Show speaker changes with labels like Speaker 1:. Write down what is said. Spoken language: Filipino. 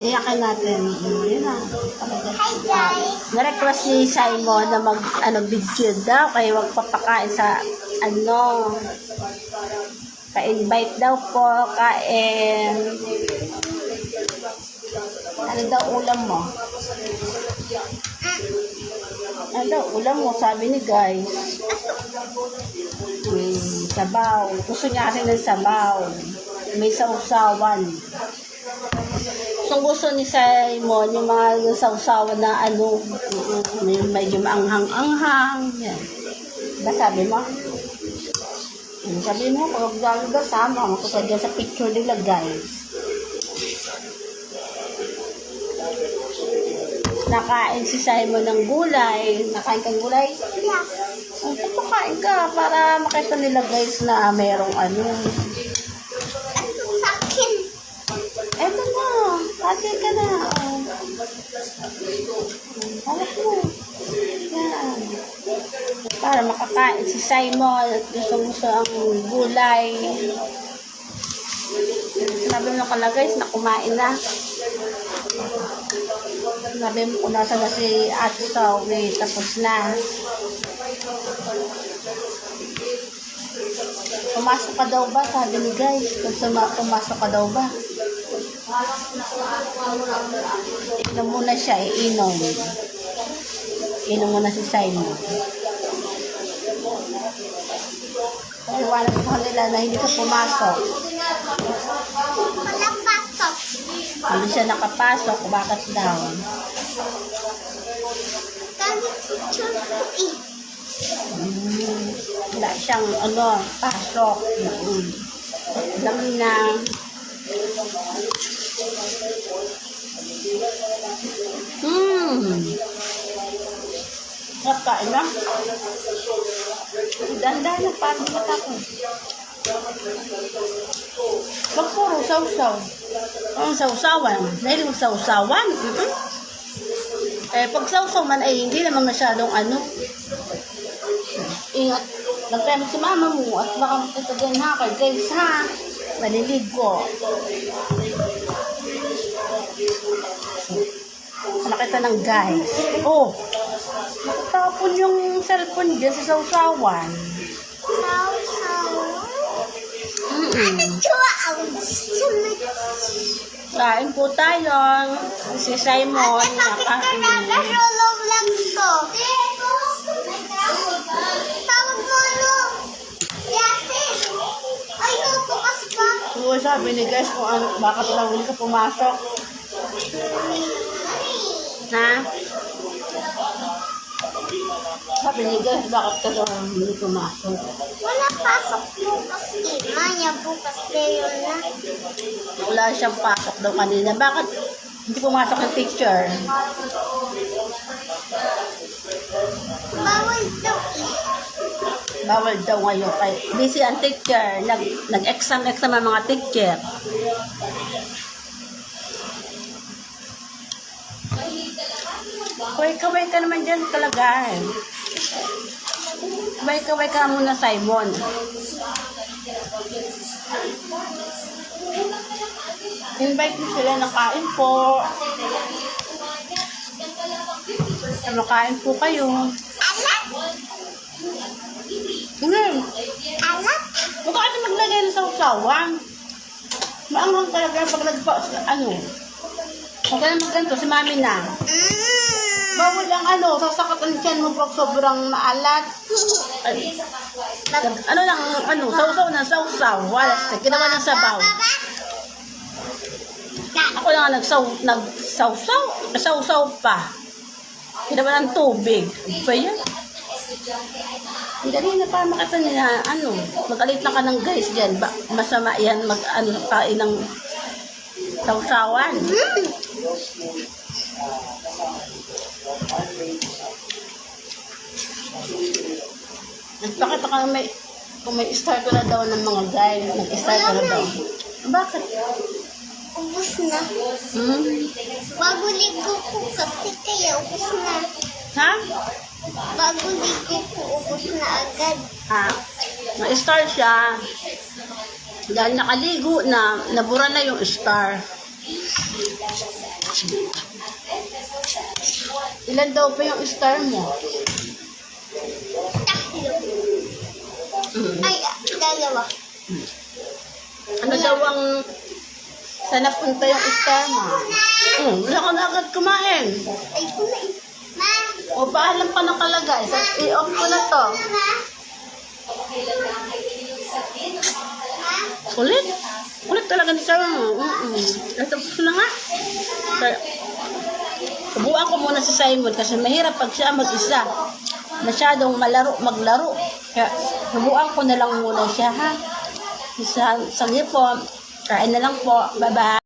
Speaker 1: Iyakin natin. Yun na.
Speaker 2: Hi guys!
Speaker 1: Na-request ni Simon na video daw. Kaya wag papakain sa pa-invite daw po. Kain. Ano daw ulam mo? Ano daw ulam mo? Sabi ni guys. Sabaw. Gusto niya kasi ng sabaw. May sausawan. Kung gusto ni Simon, yung mga sausawan na medyo maanghang-anghang. Yan. Ba sabi mo? Sabi mo, kung gano'n sama, makuha dyan sa picture nila, guys. Nakain si Simon ng gulay. Nakain kang gulay?
Speaker 2: Yes.
Speaker 1: Pakain ka para makita nila, guys, na merong
Speaker 2: Ito sa akin.
Speaker 1: Eto na. Pati ka na. Halak mo. Yan. Para makakain si Simon at gusto ang gulay. Sinabi mo na guys na kumain na. Sinabi mo kung nasa na si Ate Sawi, tapos na. Pumasok ka daw ba? Sabi ni guys. Pumasok ka daw ba? Inom muna siya, inom. Inom muna si Simon. Paliwanag ko nila na hindi ka pumasok.
Speaker 2: Wala pasok.
Speaker 1: Hindi siya nakapasok. Bakit daw?
Speaker 2: Dami picture ko eh.
Speaker 1: Wala siyang pasok. Alam na. Nakain na. Dandan na parang matapos. Wag puro sausaw. Ang sausawan. Dahil yung sausawan. Pag sausaw man ay hindi naman masyadong Ingat. Nagtayang si mama mo at baka makita din guys ha. Malilig ko. Nakita ng guys. Oh! Nakatapon yung cellphone dyan sa sausawan. Kain po tayo. Si Simon.
Speaker 2: Bakit ka nag-solo vlog ko? Tawag mo Yasin. Ay, bukas pa.
Speaker 1: So, sabi ni guys kung bakit lang hindi ka pumasok. Ha? Sabi ni guys, bakit ka lang hindi pumasok?
Speaker 2: Wala pasok bukas eh. Maya bukas pero na.
Speaker 1: Wala siyang pasok daw kanina. Bakit hindi pumasok yung teacher?
Speaker 2: Bawal daw eh.
Speaker 1: Bawal daw ngayon. Kay busy ang teacher. Nag-exam ang mga teacher. Kaway ka naman dyan talaga. Kaway ka muna, Simon. Invite mo sila ng kain po. Kain po kayo.
Speaker 2: Alat? Alat?
Speaker 1: Huwag ka natin maglagay ng sausawan. Maanghang talaga pag Huwag ka na magganto, si mami na. Bawal ang sasakatan siyan mo pag sobrang maalat. Sausaw na sausaw. Wala, ginawa ng sabaw. Ako lang nagsausaw pa. Ginawa ng tubig. Ba yan? Dali na para makita nila, magalit na ka ng guys dyan. Masama yan, kain ng sausawan. Nagpakita ka kung may start ko na daw ng mga guys. Nag-start ko na daw. Bakit?
Speaker 2: Ubus na. Bago ligo ko kasi kaya ubus na.
Speaker 1: Ha?
Speaker 2: Bago ligo ko ubus na agad.
Speaker 1: Na-start siya. Dahil nakaligo na, nabura na yung star. Ilan daw pa yung star mo?
Speaker 2: Ay, dalawa.
Speaker 1: Ano daw ang saan napunta yung star mo? Wala ka na agad kumain.
Speaker 2: Ay, kumain. Ma!
Speaker 1: O, paalam pa nakalagay. I-off ko na to. Kulit. Kulit talaga ni Sarah mo. Tapos na nga. Kaya, subukan ko muna si Simon kasi mahirap pag siya mag-isa. Masyadong maglaro. Kaya, subukan ko na lang muna siya, ha? Sige po. Kain na lang po. Bye-bye.